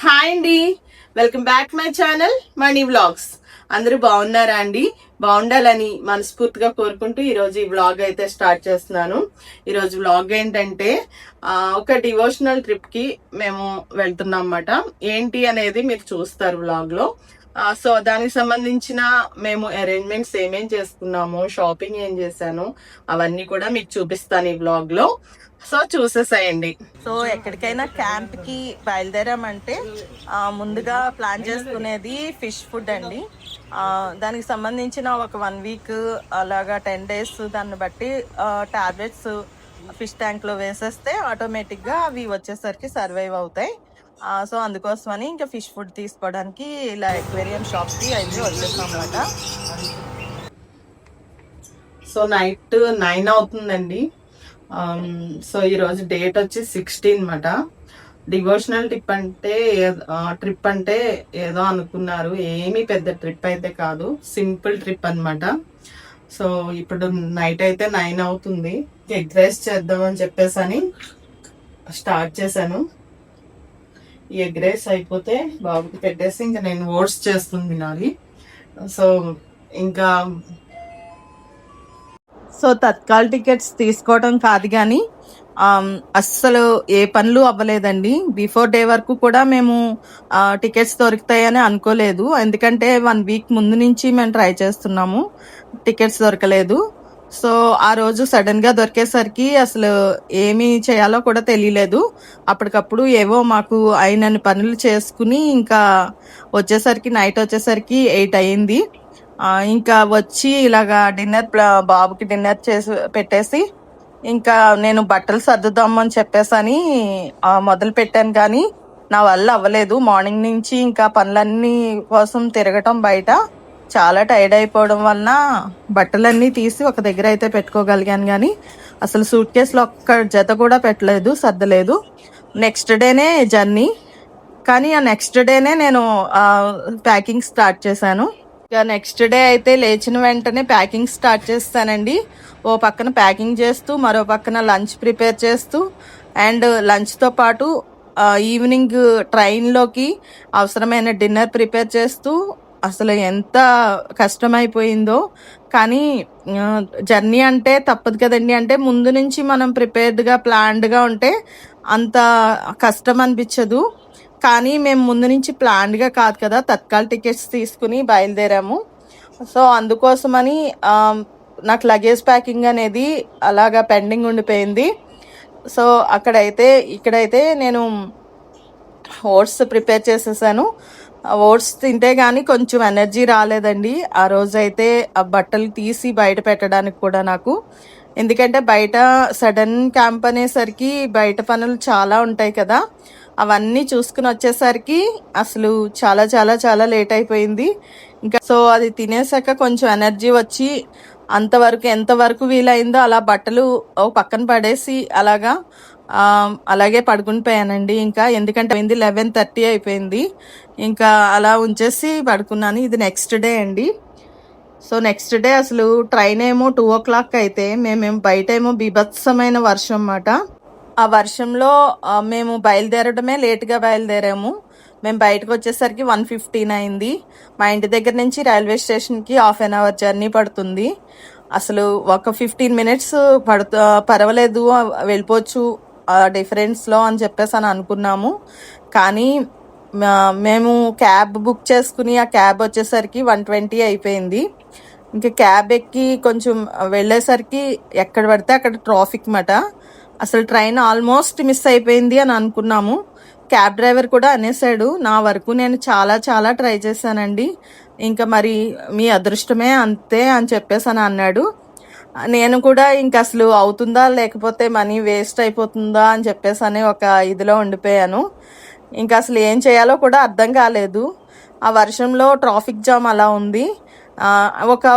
Hi అండి, welcome back my channel money vlogs. అందరూ బాగున్నారా అండి? బాగుండాలని మనస్ఫూర్తిగా కోరుకుంటూ ఈరోజు ఈ వ్లాగ్ అయితే స్టార్ట్ చేస్తున్నాను. ఈరోజు వ్లాగ్ ఏంటంటే ఒక డివోషనల్ ట్రిప్ కి మేము వెళ్తున్నాం అన్నమాట. ఏంటి అనేది మీరు చూస్తారు వ్లాగ్ లో. సో దానికి సంబంధించిన మేము అరేంజ్మెంట్స్ ఏమేం చేసుకున్నాము, షాపింగ్ ఏం చేశాను, అవన్నీ కూడా మీకు చూపిస్తాను ఈ వ్లాగ్ లో. సో చూసేసాయండి. సో ఎక్కడికైనా క్యాంప్ కి బయలుదేరామంటే ముందుగా ప్లాన్ చేసుకునేది ఫిష్ ఫుడ్ అండి. దానికి సంబంధించిన ఒక 1 వీక్ అలాగా 10 days దాన్ని బట్టి టాబ్లెట్స్ ఫిష్ ట్యాంక్ లో వేసేస్తే ఆటోమేటిక్ గా అవి వచ్చేసరికి సర్వైవ్ అవుతాయి. సో అందుకోసమని ఇంకా ఫిష్ ఫుడ్ తీసుకోవడానికి ఇలా ఎక్వేరియం షాప్ కి అయితే వచ్చేసాం అన్నమాట. సో నైట్ 9 అవుతుందండి. సో ఈరోజు డేట్ వచ్చి 16 అన్నమాట. డివోషనల్ ట్రిప్ అంటే ఏదో అనుకున్నారు, ఏమీ పెద్ద ట్రిప్ అయితే కాదు, సింపుల్ ట్రిప్ అన్నమాట. సో ఇప్పుడు నైట్ అయితే 9 అవుతుంది. ఎగ్ రైస్ చేద్దామని చెప్పేసి అని స్టార్ట్ చేశాను. ఈ ఎగ్ రైస్ అయిపోతే బాబుకి పెట్టేసి ఇంకా నేను ఓట్స్ చేస్తుంది తినాలి. సో తత్కాల్ టికెట్స్ తీసుకోవడం కాదు కానీ అస్సలు ఏ పనులు అవ్వలేదండి. బిఫోర్ డే వరకు కూడా మేము టికెట్స్ దొరుకుతాయని అనుకోలేదు. ఎందుకంటే 1 వీక్ ముందు నుంచి మేము ట్రై చేస్తున్నాము, టికెట్స్ దొరకలేదు. సో ఆ రోజు సడన్ గా దొరికేసరికి అసలు ఏమి చేయాలో కూడా తెలియలేదు. అప్పటికప్పుడు ఏవో మాకు అయినన్ని పనులు చేసుకుని ఇంకా నైట్ వచ్చేసరికి 8 అయింది. ఇంకా వచ్చి ఇలాగా బాబుకి డిన్నర్ చేసి పెట్టేసి ఇంకా నేను బట్టలు సర్దుదామని చెప్పేసి మొదలు పెట్టాను. కానీ నా వల్ల అవ్వలేదు. మార్నింగ్ నుంచి ఇంకా పనులన్నీ కోసం తిరగటం బయట చాలా టైర్డ్ అయిపోవడం వలన బట్టలన్నీ తీసి ఒక దగ్గర అయితే పెట్టుకోగలిగాను. కానీ అసలు సూట్ కేసులో ఒక్క జత కూడా పెట్టలేదు, సర్దలేదు. నెక్స్ట్ డేనే జర్నీ, కానీ ఆ నెక్స్ట్ డేనే నేను ప్యాకింగ్ స్టార్ట్ చేశాను. ఇక నెక్స్ట్ డే అయితే లేచిన వెంటనే ప్యాకింగ్ స్టార్ట్ చేస్తానండి. ఓ పక్కన ప్యాకింగ్ చేస్తూ మరో పక్కన లంచ్ ప్రిపేర్ చేస్తూ అండ్ లంచ్తో పాటు ఈవినింగ్ ట్రైన్లోకి అవసరమైన డిన్నర్ ప్రిపేర్ చేస్తూ అసలు ఎంత కష్టమైపోయిందో. కానీ జర్నీ అంటే తప్పదు కదండి. అంటే ముందు నుంచి మనం ప్రిపేర్డ్గా ప్లాన్డ్గా ఉంటే అంత కష్టం అనిపించదు. కానీ మేము ముందు నుంచి ప్లాన్డ్గా కాదు కదా, తత్కాల్ టికెట్స్ తీసుకుని బయలుదేరాము. సో అందుకోసమని నాకు లగేజ్ ప్యాకింగ్ అనేది అలాగా పెండింగ్ ఉండిపోయింది. సో ఇక్కడైతే నేను ఓట్స్ ప్రిపేర్ చేసేసాను. ఓట్స్ తింటే కానీ కొంచెం ఎనర్జీ రాలేదండి ఆ రోజైతే. ఆ బట్టలు తీసి బయట పెట్టడానికి కూడా నాకు, ఎందుకంటే బయట సడన్ క్యాంప్ అనేసరికి బయట పనులు చాలా ఉంటాయి కదా, అవన్నీ చూసుకుని వచ్చేసరికి అసలు చాలా చాలా చాలా లేట్ అయిపోయింది. ఇంకా సో అది తినేసాక కొంచెం ఎనర్జీ వచ్చి ఎంతవరకు వీలైందో అలా బట్టలు పక్కన పడేసి అలాగే పడుకుని పోయానండి. ఇంకా ఎందుకంటే 11:30 అయిపోయింది. ఇంకా అలా ఉంచేసి పడుకున్నాను. ఇది నెక్స్ట్ డే అండి. సో నెక్స్ట్ డే అసలు ట్రైన్ ఏమో 2 o'clock అయితే మేమేమో బయట ఏమో బీభత్సమైన వర్షం అన్నమాట. ఆ వర్షంలో మేము బయలుదేరడమే లేట్గా బయలుదేరాము. మేము బయటకు వచ్చేసరికి 1:15 అయింది. మా ఇంటి దగ్గర నుంచి రైల్వే స్టేషన్కి 1/2 hour జర్నీ పడుతుంది. అసలు ఒక 15 minutes పర్వాలేదు, వెళ్ళిపోవచ్చు డిఫరెన్స్లో అని చెప్పేసి అనుకున్నాము. కానీ మేము క్యాబ్ బుక్ చేసుకుని ఆ క్యాబ్ వచ్చేసరికి 1:20 అయిపోయింది. ఇంకా క్యాబ్ ఎక్కి కొంచెం వెళ్ళేసరికి ఎక్కడ పడితే అక్కడ ట్రాఫిక్ మాట. అసలు ట్రైన్ ఆల్మోస్ట్ మిస్ అయిపోయింది అని అనుకున్నాము. క్యాబ్ డ్రైవర్ కూడా అనేసాడు. నా వరకు నేను చాలా చాలా ట్రై చేశానండి, ఇంకా మరి మీ అదృష్టమే అంతే అని చెప్పేసి అన్నాడు. నేను కూడా ఇంకా అసలు అవుతుందా లేకపోతే మనీ వేస్ట్ అయిపోతుందా అని చెప్పేసి ఒక ఇదిలో ఉండిపోయాను. ఇంకా అసలు ఏం చేయాలో కూడా అర్థం కాలేదు. ఆ వర్షంలో ట్రాఫిక్ జామ్ అలా ఉంది. ఒక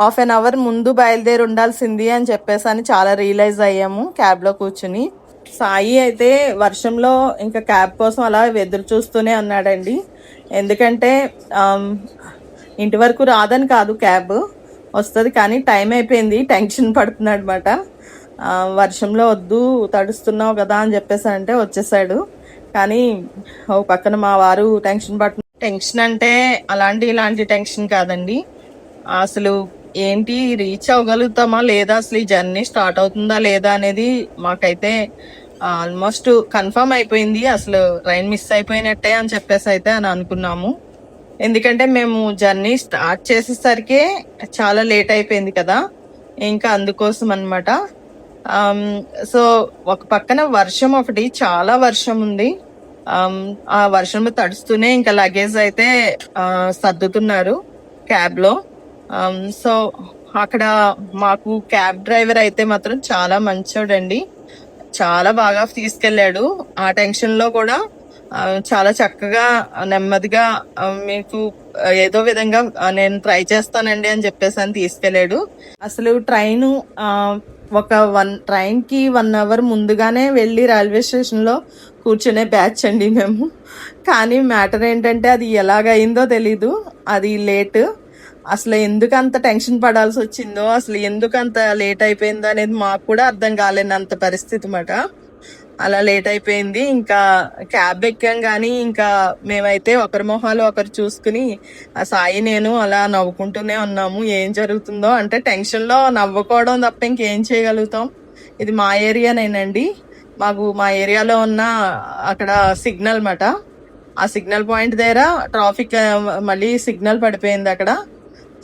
1/2 hour ముందు బయలుదేరి ఉండాల్సింది అని చెప్పేసి చాలా రియలైజ్ అయ్యాము క్యాబ్లో కూర్చుని. సాయి అయితే వర్షంలో ఇంకా క్యాబ్ కోసం అలా ఎదురు చూస్తూనే ఉన్నాడండి. ఎందుకంటే ఇంటి వరకు రాదని కాదు, క్యాబ్ వస్తుంది కానీ టైం అయిపోయింది, టెన్షన్ పడుతున్నాడు అనమాట. వర్షంలో వద్దు తడుస్తున్నావు కదా అని చెప్పేసి అంటే వచ్చేసాడు. కానీ ఓ పక్కన మా వారు టెన్షన్ టెన్షన్ అంటే ఇలాంటి టెన్షన్ కాదండి. అసలు ఏంటి, రీచ్ అవ్వగలుగుతామా లేదా, అసలు ఈ జర్నీ స్టార్ట్ అవుతుందా లేదా అనేది మాకైతే ఆల్మోస్ట్ కన్ఫర్మ్ అయిపోయింది. అసలు ట్రైన్ మిస్ అయిపోయినట్టే అని చెప్పేసి అయితే అని అనుకున్నాము. ఎందుకంటే మేము జర్నీ స్టార్ట్ చేసేసరికి చాలా లేట్ అయిపోయింది కదా, ఇంకా అందుకోసం అనమాట. సో ఒక పక్కన వర్షం, ఒకటి చాలా వర్షం ఉంది. ఆ వర్షం తడుస్తూనే ఇంకా లగేజ్ అయితే సర్దుతున్నారు క్యాబ్ లో. సో అక్కడ మాకు క్యాబ్ డ్రైవర్ అయితే మాత్రం చాలా మంచోడండి, చాలా బాగా తీసుకెళ్లాడు. ఆ టెన్షన్ లో కూడా చాలా చక్కగా నెమ్మదిగా మీకు ఏదో విధంగా నేను ట్రై చేస్తానండి అని చెప్పేసి అని తీసుకెళ్లాడు. అసలు ట్రైన్ ట్రైన్ కి 1 hour ముందుగానే వెళ్ళి రైల్వే స్టేషన్ లో కూర్చునే బ్యాచ్ అండి మేము. కానీ మ్యాటర్ ఏంటంటే అది ఎలాగైందో తెలీదు, అది లేట్. అసలు ఎందుకు అంత టెన్షన్ పడాల్సి వచ్చిందో, అసలు ఎందుకు అంత లేట్ అయిపోయిందో అనేది మాకు కూడా అర్థం కాలేనంత పరిస్థితి మాట. అలా లేట్ అయిపోయింది. ఇంకా క్యాబ్ ఎక్కాం కానీ ఇంకా మేమైతే ఒకరి మొహాలు ఒకరు చూసుకుని ఆ సాయి నేను అలా నవ్వుకుంటూనే ఉన్నాము. ఏం జరుగుతుందో అంటే టెన్షన్ లో నవ్వుకోవడం తప్ప ఇంకేం చేయగలుగుతాం. ఇది మా ఏరియానేనండి. మా ఏరియాలో ఉన్న అక్కడ సిగ్నల్ మాట. ఆ సిగ్నల్ పాయింట్ దగ్గర ట్రాఫిక్ మళ్ళీ సిగ్నల్ పడిపోయింది అక్కడ.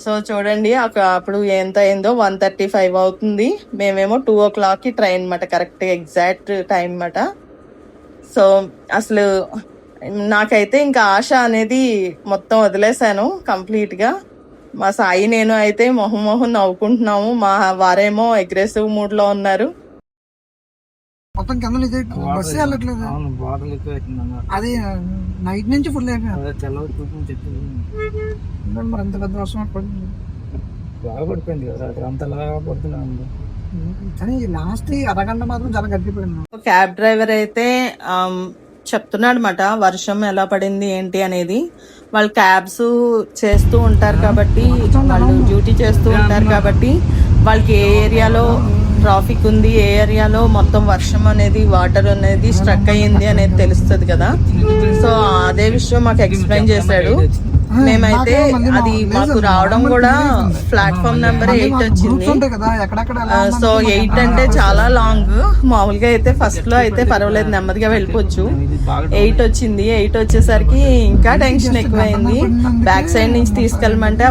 సో చూడండి అప్పుడు ఎంత అయిందో, 1:35 అవుతుంది. మేమేమో 2 o'clock ట్రైన్ మాట, కరెక్ట్ ఎగ్జాక్ట్ టైం మాట. సో అసలు నాకైతే ఇంకా ఆశ అనేది మొత్తం వదిలేశాను కంప్లీట్ గా. మా సాయి నేను అయితే మొహం నవ్వుకుంటున్నాము, మా వారేమో అగ్రెసివ్ మూడ్ లో ఉన్నారు. మొత్తం కింద బస్సు వెళ్ళట్లేదు, అది నైట్ నుంచి ఫుల్ మరి అంత పెద్ద వర్షం పడింది, బాగా పడిపోయింది కదా అంతలా పడుతున్నాను. కానీ లాస్ట్ అరగంట మాత్రం చాలా గట్టిపోయింది. క్యాబ్ డ్రైవర్ అయితే చెప్తున్నాడు మాట వర్షం ఎలా పడింది ఏంటి అనేది. వాళ్ళు క్యాబ్స్ చేస్తూ ఉంటారు కాబట్టి, వాళ్ళు డ్యూటీ చేస్తూ ఉంటారు కాబట్టి వాళ్ళకి ఏ ఏరియాలో ట్రాఫిక్ ఉంది, ఏ ఏరియాలో మొత్తం వర్షం అనేది వాటర్ అనేది స్ట్రక్ అయ్యింది అనేది తెలుస్తుంది కదా. సో అదే విషయం మాకు ఎక్స్ప్లెయిన్ చేశాడు. మేమైతే అది మాకు రావడం కూడా ప్లాట్ఫామ్ నెంబర్ 8 వచ్చింది. సో 8 అంటే చాలా లాంగ్. మామూలుగా అయితే ఫస్ట్ లో అయితే పర్వాలేదు, నెమ్మదిగా వెళ్ళిపోవచ్చు. 8 వచ్చింది. 8 వచ్చేసరికి ఇంకా టెన్షన్ ఎక్కువైంది. బ్యాక్ సైడ్ నుంచి తీసుకెళ్ళమంటే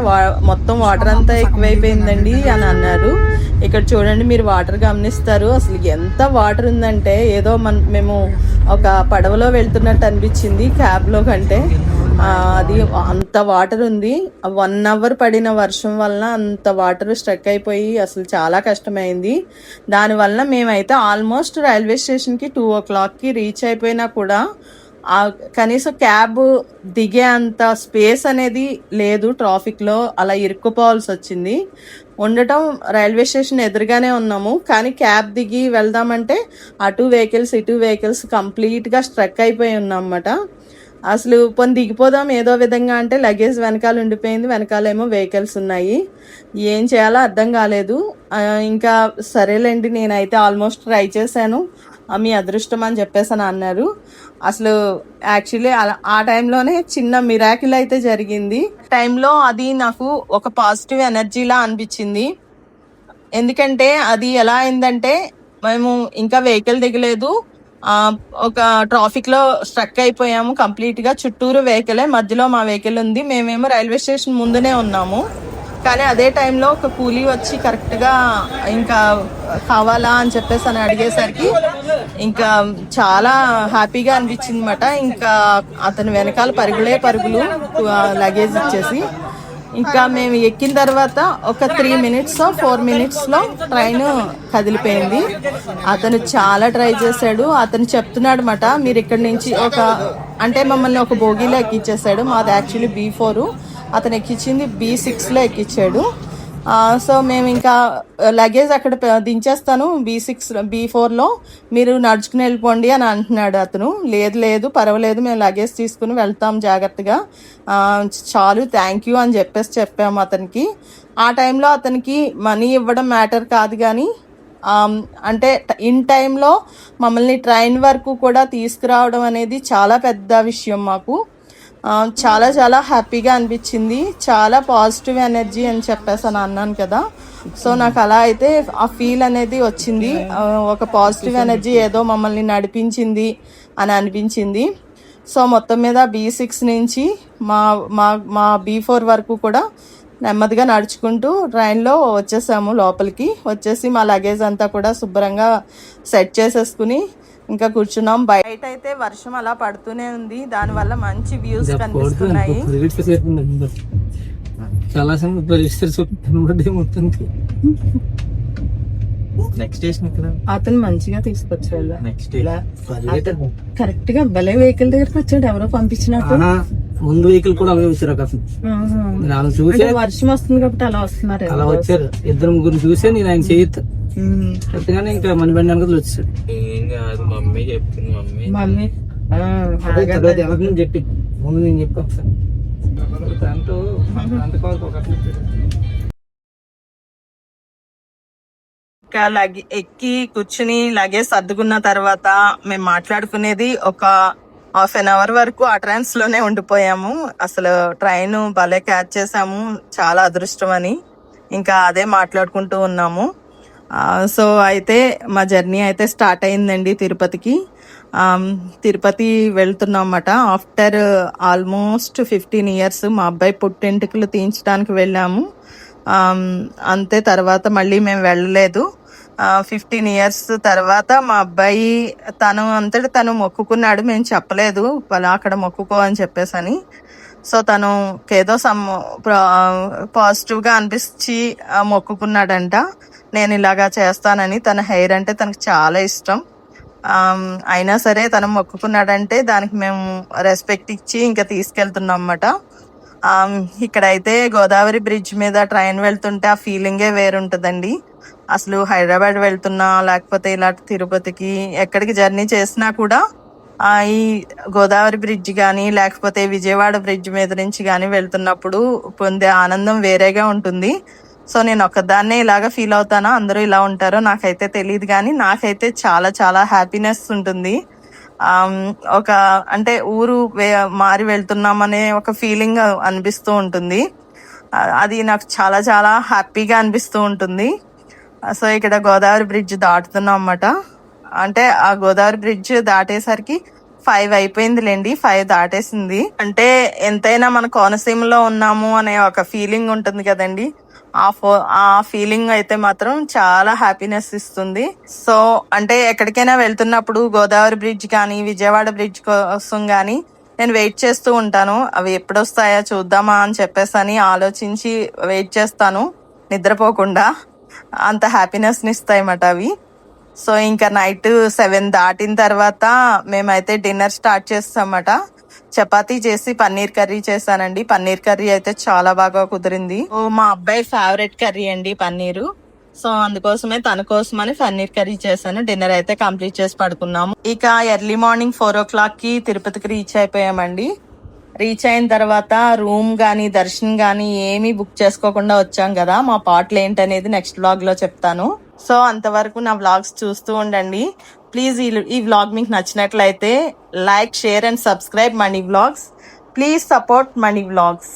మొత్తం వాటర్ అంతా ఎక్కువైపోయిందండి అని అన్నారు. ఇక్కడ చూడండి, మీరు వాటర్ గమనిస్తారు. అసలు ఎంత వాటర్ ఉందంటే ఏదో మేము ఒక పడవలో వెళ్తున్నట్టు అనిపించింది క్యాబ్ లో కంటే. అది అంత వాటర్ ఉంది. 1 hour పడిన వర్షం వలన అంత వాటర్ స్ట్రక్ అయిపోయి అసలు చాలా కష్టమైంది. దానివల్ల మేమైతే ఆల్మోస్ట్ రైల్వే స్టేషన్కి 2 o'clock రీచ్ అయిపోయినా కూడా కనీసం క్యాబ్ దిగే అంత స్పేస్ అనేది లేదు. ట్రాఫిక్లో అలా ఇరుక్కుపోవాల్సి వచ్చింది. ఉండటం రైల్వే స్టేషన్ ఎదురుగానే ఉన్నాము, కానీ క్యాబ్ దిగి వెళ్దామంటే అటు వెహికల్స్ ఇటు వెహికల్స్ కంప్లీట్గా స్ట్రక్ అయిపోయి ఉన్నామన్నమాట. అసలు పోనీ దిగిపోదాం ఏదో విధంగా అంటే లగేజ్ వెనకాల ఉండిపోయింది, వెనకాలేమో వెహికల్స్ ఉన్నాయి. ఏం చేయాలో అర్థం కాలేదు. ఇంకా సరేలేండి, నేనైతే ఆల్మోస్ట్ ట్రై చేశాను, మీ అదృష్టం అని చెప్పేసి అని అన్నారు. అసలు యాక్చువల్లీ ఆ టైంలోనే చిన్న మిరాకిల్ అయితే జరిగింది. టైంలో అది నాకు ఒక పాజిటివ్ ఎనర్జీలా అనిపించింది. ఎందుకంటే అది ఎలా అయిందంటే, మేము ఇంకా వెహికల్ దిగలేదు, ఒక ట్రాఫిక్ లో స్ట్రక్ అయిపోయాము కంప్లీట్ గా. చుట్టూరు వెహికలే, మధ్యలో మా వెహికల్ ఉంది. మేమేమో రైల్వే స్టేషన్ ముందునే ఉన్నాము. కానీ అదే టైంలో ఒక కూలీ వచ్చి కరెక్ట్ గా ఇంకా కావాలా అని చెప్పేసి అని అడిగేసరికి ఇంకా చాలా హ్యాపీగా అనిపించింది అనమాట. ఇంకా అతని వెనకాల పరుగులు లగేజ్ ఇచ్చేసి ఇంకా మేము ఎక్కిన తర్వాత ఒక 3 minutes 4 minutes ట్రైన్ కదిలిపోయింది. అతను చాలా ట్రై చేశాడు. అతను చెప్తున్నాడు మాట, మీరు ఇక్కడ నుంచి అంటే మమ్మల్ని ఒక బోగీలో ఎక్కించేశాడు. మాది యాక్చువల్లీ B4, అతను ఎక్కించింది B6లో ఎక్కించాడు. సో మేము ఇంకా లగేజ్ అక్కడ దించేస్తాను B4లో, మీరు నడుచుకుని వెళ్ళిపోండి అని అంటున్నాడు అతను. లేదు పర్వాలేదు, మేము లగేజ్ తీసుకుని వెళ్తాం జాగ్రత్తగా, చాలు థ్యాంక్ యూ అని చెప్పాము అతనికి. ఆ టైంలో అతనికి మనీ ఇవ్వడం మ్యాటర్ కాదు, కానీ అంటే ఇన్ టైంలో మమ్మల్ని ట్రైన్ వరకు కూడా తీసుకురావడం అనేది చాలా పెద్ద విషయం మాకు. చాలా చాలా హ్యాపీగా అనిపించింది. చాలా పాజిటివ్ ఎనర్జీ అని చెప్పేసి అన్నాను కదా. సో నాకు అలా అయితే ఆ ఫీల్ అనేది వచ్చింది. ఒక పాజిటివ్ ఎనర్జీ ఏదో మమ్మల్ని నడిపించింది అని అనిపించింది. సో మొత్తం మీద B6 నుంచి మా మా మా B4 వరకు కూడా నెమ్మదిగా నడుచుకుంటూ ట్రైన్లో వచ్చేసాము. లోపలికి వచ్చేసి మా లగేజ్ అంతా కూడా శుభ్రంగా సెట్ చేసేసుకుని ఇంకా కూర్చున్నాం. బయట అయితే వర్షం అలా పడుతూనే ఉంది. దానివల్ల మంచి వ్యూస్ కనిపిస్తున్నాయి. చాలా నెక్స్ట్ అతను మంచిగా తీసుకొచ్చాడు. నెక్స్ట్ కరెక్ట్ గా భలే వెహికల్ దగ్గరకు వచ్చాడు. ఎవరో పంపించినట్టు. ముందు వెహికల్ కూడా అలాగే వచ్చారు అతను చూసి వర్షం వస్తుంది కాబట్టి అలా వస్తున్నారు. అలా వచ్చారు. ఇద్దరు ముగ్గురు చూసే నేను ఆయన చేయొద్దు చెప్తాగానే ఇంకా మన బండి వెనకాల వచ్చాడు. మమ్మీ చెప్తుంది. మమ్మీ ఎలా చెప్పి ముందు నేను చెప్పి ఒకసారి ఇంకా ఎక్కి కూర్చుని లగేజ్ సర్దుకున్న తర్వాత మేము మాట్లాడుకునేది ఒక ½ వరకు ఆ ట్రైన్స్ లోనే ఉండిపోయాము. అసలు ట్రైన్ భలే క్యాచ్ చేసాము, చాలా అదృష్టం అని ఇంకా అదే మాట్లాడుకుంటూ ఉన్నాము. సో అయితే మా జర్నీ అయితే స్టార్ట్ అయిందండి తిరుపతికి. తిరుపతి వెళ్తున్నాం అన్నమాట. ఆఫ్టర్ ఆల్మోస్ట్ 15 years మా అబ్బాయి పుట్టెంటుకలు తీయించడానికి వెళ్ళాము. అంతే, తర్వాత మళ్ళీ మేము వెళ్ళలేదు. 15 years తర్వాత మా అబ్బాయి తను మొక్కుకున్నాడు. మేము చెప్పలేదు అలా అక్కడ మొక్కుకో అని చెప్పేసని. సో తను ఏదో పాజిటివ్గా అనిపించి మొక్కుకున్నాడంట, నేను ఇలాగా చేస్తానని. తన హెయిర్ అంటే తనకు చాలా ఇష్టం. అయినా సరే తను మొక్కుకున్నాడంటే దానికి మేము రెస్పెక్ట్ ఇచ్చి ఇంకా తీసుకెళ్తున్నాం అన్నమాట. ఇక్కడైతే గోదావరి బ్రిడ్జ్ మీద ట్రైన్ వెళ్తుంటే ఆ ఫీలింగే వేరుంటుందండి. అసలు హైదరాబాద్ వెళ్తున్నా లేకపోతే ఇలా తిరుపతికి ఎక్కడికి జర్నీ చేసినా కూడా ఈ గోదావరి బ్రిడ్జ్ కానీ లేకపోతే విజయవాడ బ్రిడ్జ్ మీద నుంచి కానీ వెళ్తున్నప్పుడు పొందే ఆనందం వేరేగా ఉంటుంది. సో నేను ఒక్కదాన్నే ఇలాగా ఫీల్ అవుతానా, అందరూ ఇలా ఉంటారో నాకైతే తెలియదు, కానీ నాకైతే చాలా చాలా హ్యాపీనెస్ ఉంటుంది. ఒక అంటే ఊరు మారి వెళ్తున్నామనే ఒక ఫీలింగ్ అనిపిస్తూ ఉంటుంది. అది నాకు చాలా చాలా హ్యాపీగా అనిపిస్తూ ఉంటుంది. సో ఇక్కడ గోదావరి బ్రిడ్జ్ దాటుతున్నాం అన్నమాట. అంటే ఆ గోదావరి బ్రిడ్జ్ దాటేసరికి 5 అయిపోయిందిలేండి, 5 దాటేసింది. అంటే ఎంతైనా మన కోనసీమలో ఉన్నాము అనే ఒక ఫీలింగ్ ఉంటుంది కదండి. ఆ ఫీలింగ్ అయితే మాత్రం చాలా హ్యాపీనెస్ ఇస్తుంది. సో అంటే ఎక్కడికైనా వెళ్తున్నప్పుడు గోదావరి బ్రిడ్జ్ కానీ విజయవాడ బ్రిడ్జ్ కోసం కానీ నేను వెయిట్ చేస్తూ ఉంటాను. అవి ఎప్పుడు వస్తాయా చూద్దామా అని చెప్పేసి ఆలోచించి వెయిట్ చేస్తాను నిద్రపోకుండా. అంత హ్యాపీనెస్ని ఇస్తాయన్నమాట అవి. సో ఇంకా నైట్ 7 దాటిన తర్వాత మేమైతే డిన్నర్ స్టార్ట్ చేస్తామన్నమాట. చపాతీ చేసి పన్నీర్ కర్రీ చేశానండి. పన్నీర్ కర్రీ అయితే చాలా బాగా కుదిరింది. మా అబ్బాయి ఫేవరెట్ కర్రీ అండి పన్నీరు. సో అందుకోసమే తన కోసమని పన్నీర్ కర్రీ చేశాను. డిన్నర్ అయితే కంప్లీట్ చేసి పడుకున్నాము. ఇక ఎర్లీ మార్నింగ్ 4 o'clockకి తిరుపతికి రీచ్ అయిపోయామండి. రీచ్ అయిన తర్వాత రూమ్ కానీ దర్శనం కానీ ఏమీ బుక్ చేసుకోకుండా వచ్చాం కదా. మా పాటలు ఏంటనేది నెక్స్ట్ వ్లాగ్ లో చెప్తాను. సో అంతవరకు నా వ్లాగ్స్ చూస్తూ ఉండండి ప్లీజ్. ఈ వ్లాగ్ మీకు నచ్చినట్లయితే like, share and subscribe money vlogs. Please support money vlogs.